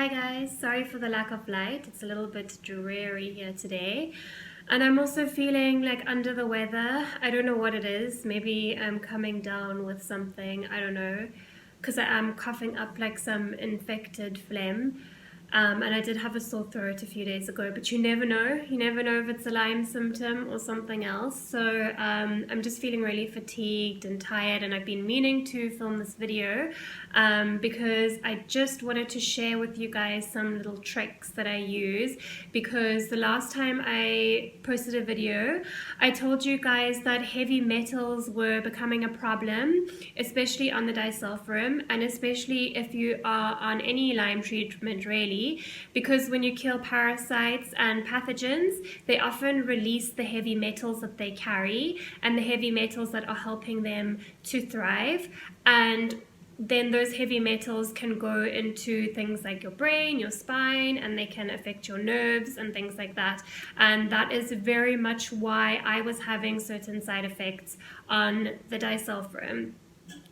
guys, sorry for the lack of light. It's a little bit dreary here today. And I'm also feeling like under the weather. I don't know what it is. Maybe I'm coming down with something. I don't know. Because I am coughing up like some infected phlegm. And I did have a sore throat a few days ago, but you never know. You never know if it's a Lyme symptom or something else. So I'm just feeling really fatigued and tired, and I've been meaning to film this video because I just wanted to share with you guys some little tricks that I use, because the last time I posted a video, I told you guys that heavy metals were becoming a problem, especially on the Disulfiram, and especially if you are on any Lyme treatment really, because when you kill parasites and pathogens, they often release the heavy metals that they carry and the heavy metals that are helping them to thrive. And then those heavy metals can go into things like your brain, your spine, and they can affect your nerves and things like that. And that is very much why I was having certain side effects on the Disulfiram.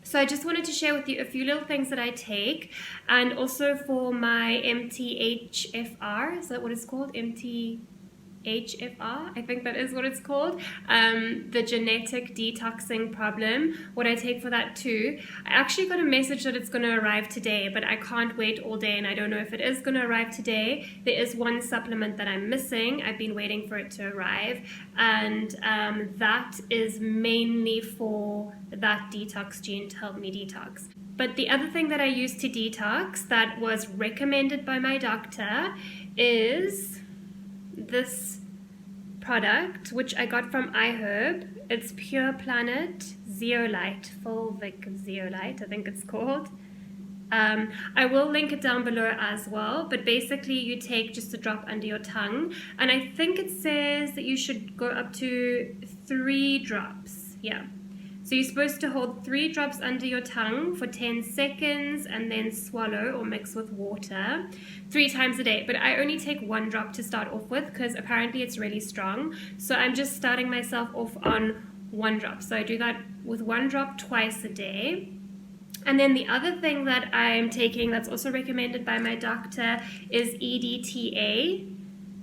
So I just wanted to share with you a few little things that I take, and also for my Mthfr, is that what it's called? Mthfr, I think that is what it's called, the genetic detoxing problem, what I take for that too. I actually got a message that it's going to arrive today, but I can't wait all day, and I don't know if it is going to arrive today. There is one supplement that I'm missing. I've been waiting for it to arrive, and that is mainly for that detox gene to help me detox. But the other thing that I use to detox that was recommended by my doctor is this product, which I got from iHerb. It's Pure Planet Zeolite, Fulvic Zeolite, I think it's called. I will link it down below as well, but basically you take just a drop under your tongue, and I think it says that you should go up to 3 drops. Yeah. So you're supposed to hold 3 drops under your tongue for 10 seconds and then swallow or mix with water 3 times a day. But I only take 1 drop to start off with because apparently it's really strong. So I'm just starting myself off on 1 drop. So I do that with 1 drop twice a day. And then the other thing that I'm taking that's also recommended by my doctor is Edta.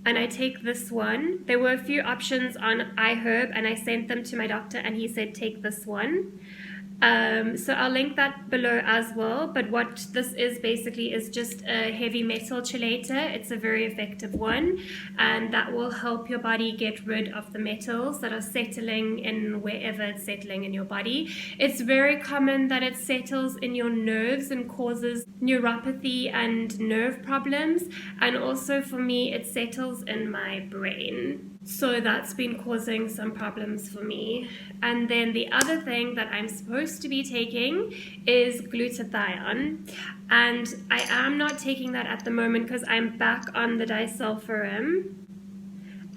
And I take this one. There were a few options on iHerb, and I sent them to my doctor, and he said take this one. So I'll link that below as well. But what this is basically is just a heavy metal chelator. It's a very effective one, and that will help your body get rid of the metals that are settling in wherever it's settling in your body. It's very common that it settles in your nerves and causes neuropathy and nerve problems, and also for me it settles in my brain. So that's been causing some problems for me. And then the other thing that I'm supposed to be taking is glutathione. And I am not taking that at the moment because I'm back on the Disulfiram.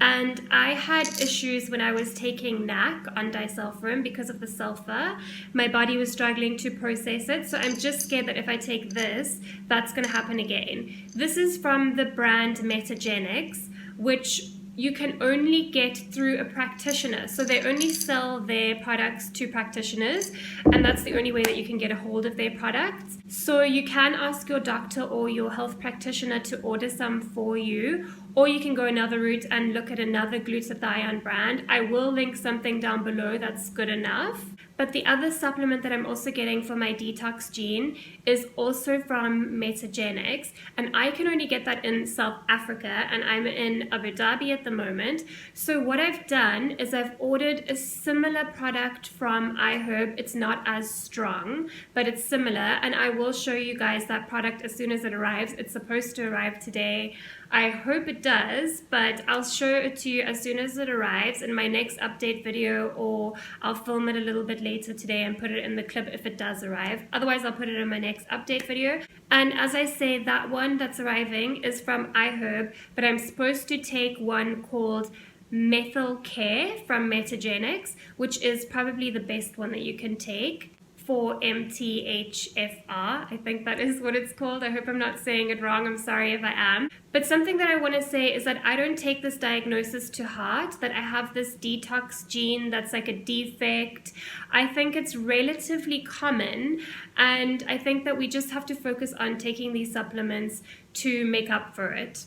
And I had issues when I was taking NAC on Disulfiram because of the sulfur. My body was struggling to process it, so I'm just scared that if I take this, that's going to happen again. This is from the brand Metagenics, which you can only get through a practitioner. So they only sell their products to practitioners, and that's the only way that you can get a hold of their products. So you can ask your doctor or your health practitioner to order some for you, or you can go another route and look at another glutathione brand. I will link something down below that's good enough. But the other supplement that I'm also getting for my detox gene is also from Metagenics, and I can only get that in South Africa, and I'm in Abu Dhabi at the moment. So what I've done is I've ordered a similar product from iHerb. It's not as strong, but it's similar, and I will show you guys that product as soon as it arrives. It's supposed to arrive today. I hope it does, but I'll show it to you as soon as it arrives in my next update video, or I'll film it a little bit later today and put it in the clip if it does arrive. Otherwise, I'll put it in my next update video. And as I say, that one that's arriving is from iHerb, but I'm supposed to take one called Mthfr from Metagenics, which is probably the best one that you can take for Mthfr. I think that is what it's called. I hope I'm not saying it wrong. I'm sorry if I am. But something that I want to say is that I don't take this diagnosis to heart, that I have this detox gene that's like a defect. I think it's relatively common, and I think that we just have to focus on taking these supplements to make up for it.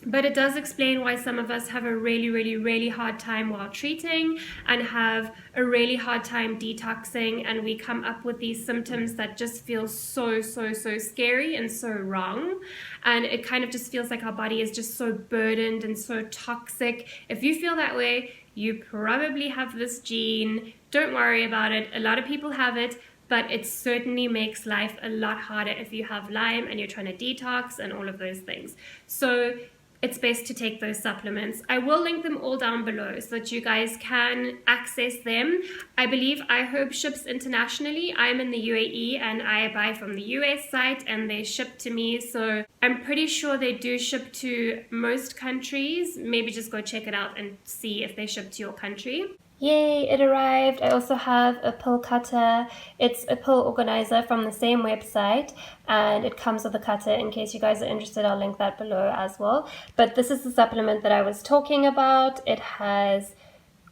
But it does explain why some of us have a really hard time while treating and have a really hard time detoxing, and we come up with these symptoms that just feel so scary and so wrong. And it kind of just feels like our body is just so burdened and so toxic. If you feel that way, you probably have this gene. Don't worry about it. A lot of people have it, but it certainly makes life a lot harder if you have Lyme and you're trying to detox and all of those things. So it's best to take those supplements. I will link them all down below so that you guys can access them. I believe iHerb ships internationally. I'm in the UAE and I buy from the US site and they ship to me. So I'm pretty sure they do ship to most countries. Maybe just go check it out and see if they ship to your country. Yay, it arrived. I also have a pill cutter. It's a pill organizer from the same website, and it comes with a cutter. In case you guys are interested, I'll link that below as well. But this is the supplement that I was talking about. It has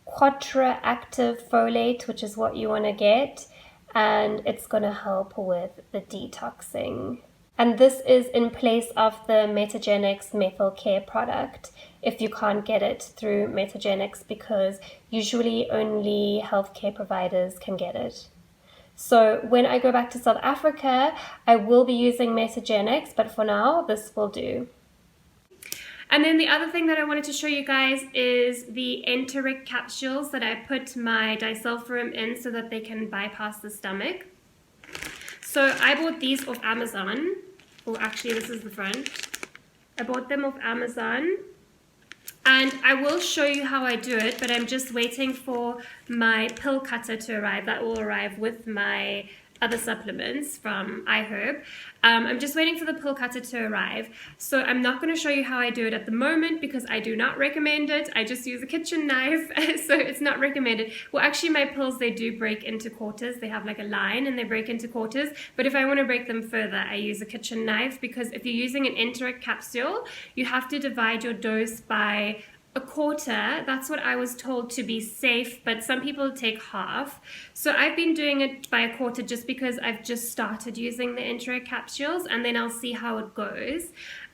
Quadra Active Folate, which is what you want to get, and it's going to help with the detoxing. And this is in place of the Metagenics Methyl Care product if you can't get it through Metagenics, because usually only healthcare providers can get it. So when I go back to South Africa, I will be using Metagenics, but for now, this will do. And then the other thing that I wanted to show you guys is the Interent Capsules that I put my Disulfiram in so that they can bypass the stomach. So I bought these off Amazon. Well, actually, this is the front. I bought them off Amazon. And I will show you how I do it, but I'm just waiting for my pill cutter to arrive. That will arrive with my other supplements from iHerb. I'm just waiting for the pill cutter to arrive. So I'm not going to show you how I do it at the moment because I do not recommend it. I just use a kitchen knife, so it's not recommended. Well, actually my pills, they do break into quarters. They have like a line and they break into quarters. But if I want to break them further, I use a kitchen knife, because if you're using an enteric capsule, you have to divide your dose by a quarter. That's what I was told to be safe, but some people take half. So I've been doing it by a quarter just because I've just started using the enteric capsules, and then I'll see how it goes.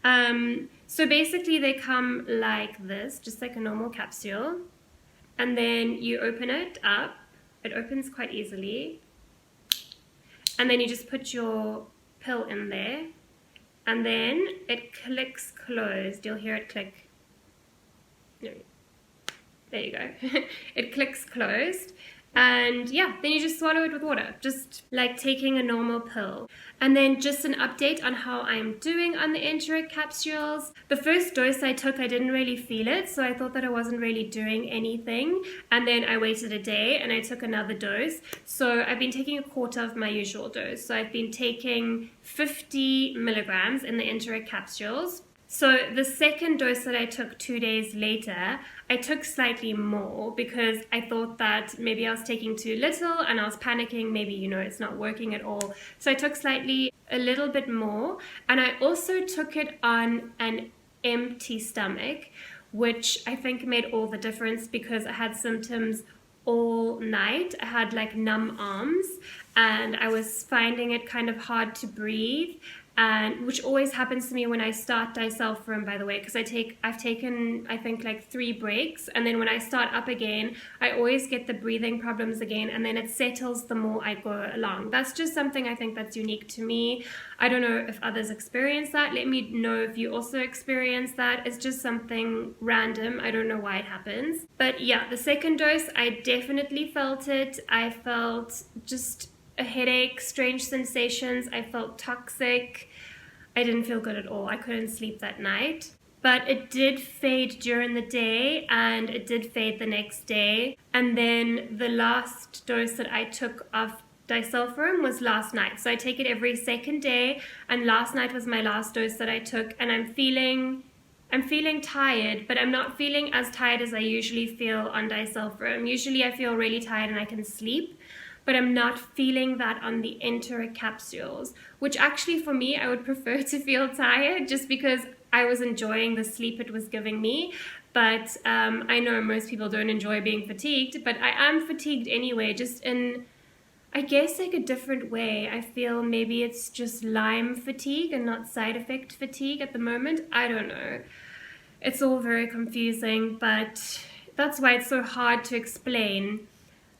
So basically they come like this, just like a normal capsule, and then you open it up. It opens quite easily, and then you just put your pill in there, and then it clicks closed. You'll hear it click. There you go. It clicks closed, and yeah, then you just swallow it with water, just like taking a normal pill. And then just an update on how I'm doing on the enteric capsules. The first dose I took, I didn't really feel it, so I thought that I wasn't really doing anything, and then I waited a day and I took another dose. So I've been taking a quarter of my usual dose. So I've been taking 50 milligrams in the enteric capsules. So the second dose that I took 2 days later, I took slightly more because I thought that maybe I was taking too little and I was panicking, maybe, you know, it's not working at all. So I took a little bit more, and I also took it on an empty stomach, which I think made all the difference because I had symptoms all night. I had like numb arms and I was finding it kind of hard to breathe. And which always happens to me when I start Disulfiram, by the way, because I've taken I think like 3 breaks, and then when I start up again, I always get the breathing problems again, and then it settles the more I go along. That's just something I think that's unique to me. I don't know if others experience that. Let me know if you also experience that. It's just something random. I don't know why it happens. But yeah, the second dose, I definitely felt it. I felt just a headache, strange sensations. I felt toxic. I didn't feel good at all. I couldn't sleep that night. But it did fade during the day, and it did fade the next day. And then the last dose that I took of Disulfiram was last night. So I take it every second day, and last night was my last dose that I took, and I'm feeling tired, but I'm not feeling as tired as I usually feel on Disulfiram. Usually I feel really tired and I can sleep, but I'm not feeling that on the enteric capsules, which actually for me, I would prefer to feel tired just because I was enjoying the sleep it was giving me. But I know most people don't enjoy being fatigued, but I am fatigued anyway, just in, I guess like a different way. I feel maybe it's just Lyme fatigue and not side effect fatigue at the moment. I don't know. It's all very confusing, but that's why it's so hard to explain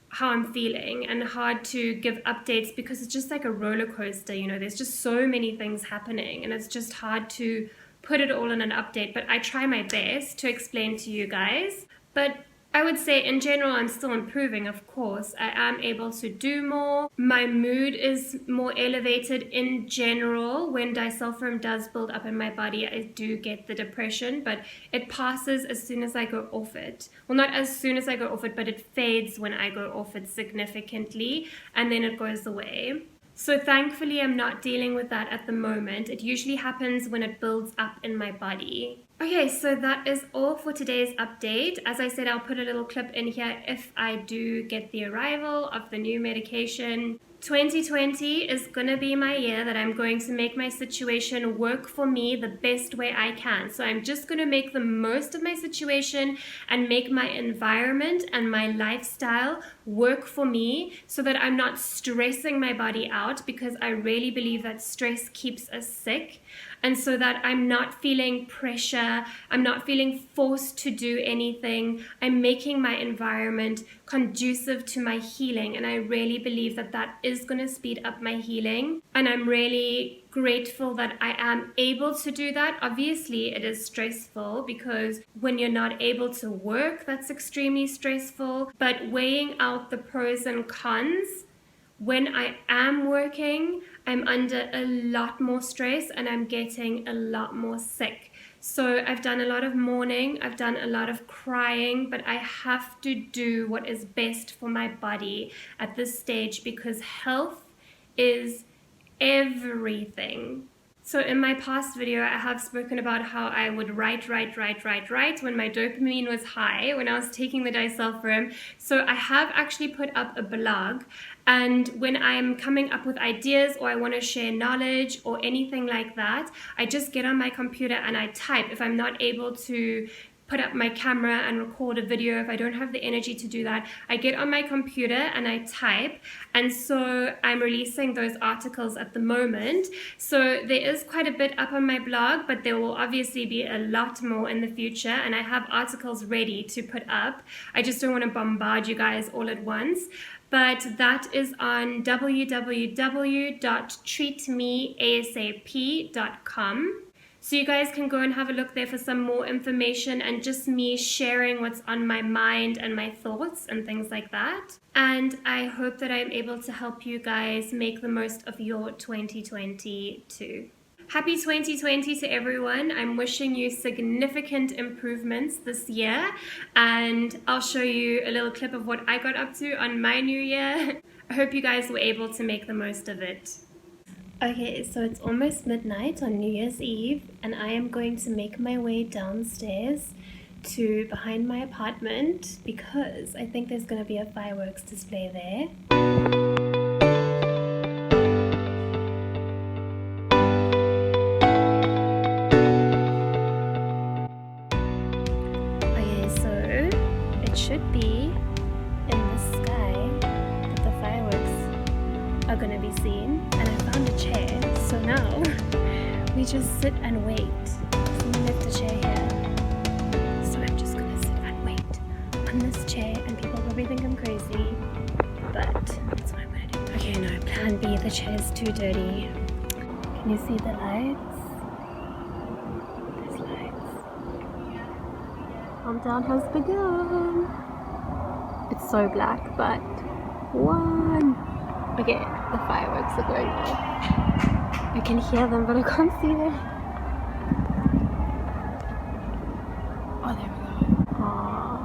how I'm feeling and hard to give updates, because it's just like a roller coaster, you know, there's just so many things happening and it's just hard to put it all in an update. But I try my best to explain to you guys. But I would say in general, I'm still improving, of course. I am able to do more. My mood is more elevated in general. When disulfiram does build up in my body, I do get the depression, but it passes as soon as I go off it. Well, not as soon as I go off it, but it fades when I go off it significantly, and then it goes away. So thankfully, I'm not dealing with that at the moment. It usually happens when it builds up in my body. Okay, so that is all for today's update. As I said, I'll put a little clip in here if I do get the arrival of the new medication. 2020 is going to be my year that I'm going to make my situation work for me the best way I can. So I'm just going to make the most of my situation and make my environment and my lifestyle work for me so that I'm not stressing my body out, because I really believe that stress keeps us sick. And so that I'm not feeling pressure, I'm not feeling forced to do anything. I'm making my environment conducive to my healing. And I really believe that that is going to speed up my healing. And I'm really grateful that I am able to do that. Obviously, it is stressful, because when you're not able to work, that's extremely stressful. But weighing out the pros and cons, when I am working, I'm under a lot more stress and I'm getting a lot more sick. So I've done a lot of mourning, I've done a lot of crying, but I have to do what is best for my body at this stage, because health is everything. So in my past video, I have spoken about how I would write when my dopamine was high, when I was taking the disulfiram. So I have actually put up a blog, and when I'm coming up with ideas or I want to share knowledge or anything like that, I just get on my computer and I type. If I'm not able to put up my camera and record a video, if I don't have the energy to do that, I get on my computer and I type. And so I'm releasing those articles at the moment. So there is quite a bit up on my blog, but there will obviously be a lot more in the future, and I have articles ready to put up. I just don't want to bombard you guys all at once. But that is on www.treatmeasap.com. So you guys can go and have a look there for some more information and just me sharing what's on my mind and my thoughts and things like that. And I hope that I'm able to help you guys make the most of your 2020 too. Happy 2020 to everyone. I'm wishing you significant improvements this year, and I'll show you a little clip of what I got up to on my new year. I hope you guys were able to make the most of it. Okay, so it's almost midnight on New Year's Eve, and I am going to make my way downstairs to behind my apartment, because I think there's going to be a fireworks display there. Okay, so it should be in the sky that the fireworks are going to be seen, and I found a chair, so now we just sit and wait. Someone left a chair here, so I'm just going to sit and wait on this chair, and people probably think I'm crazy, but that's what I'm going to do. Okay, no, plan B, the chair's too dirty. Can you see the lights? There's lights. Countdown has begun. It's so black, but 1. Okay, the fireworks are going off. I can hear them, but I can't see them. Oh, there we go. Aww.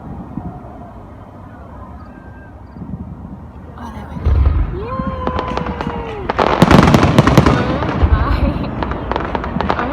Oh, there we go. Yay! Oh my. Oh my god.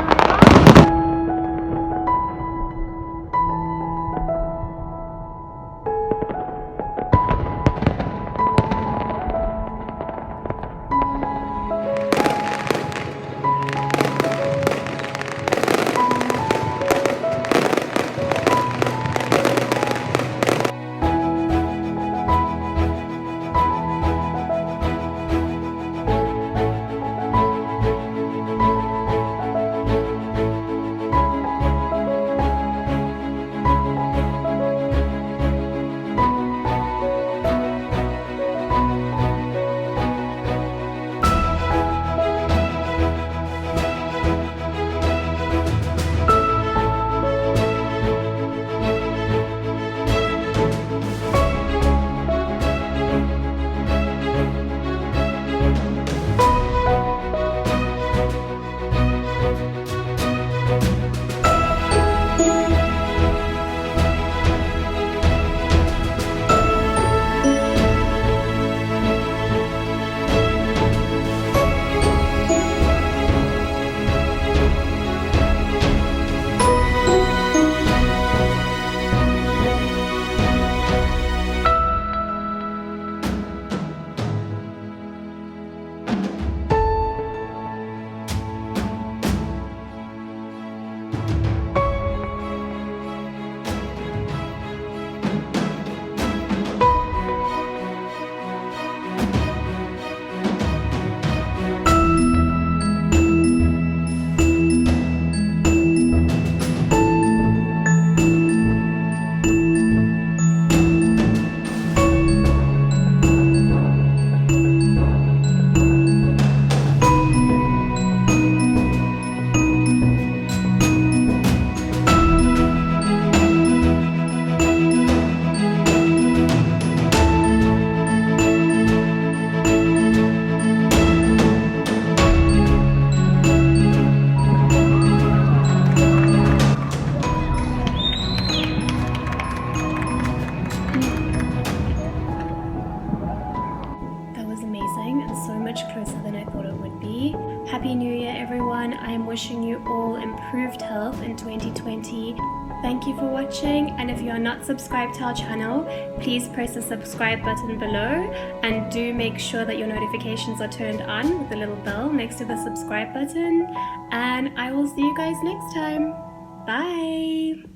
health in 2020. Thank you for watching, and if you are not subscribed to our channel, please press the subscribe button below, and do make sure that your notifications are turned on with the little bell next to the subscribe button, and I will see you guys next time. Bye!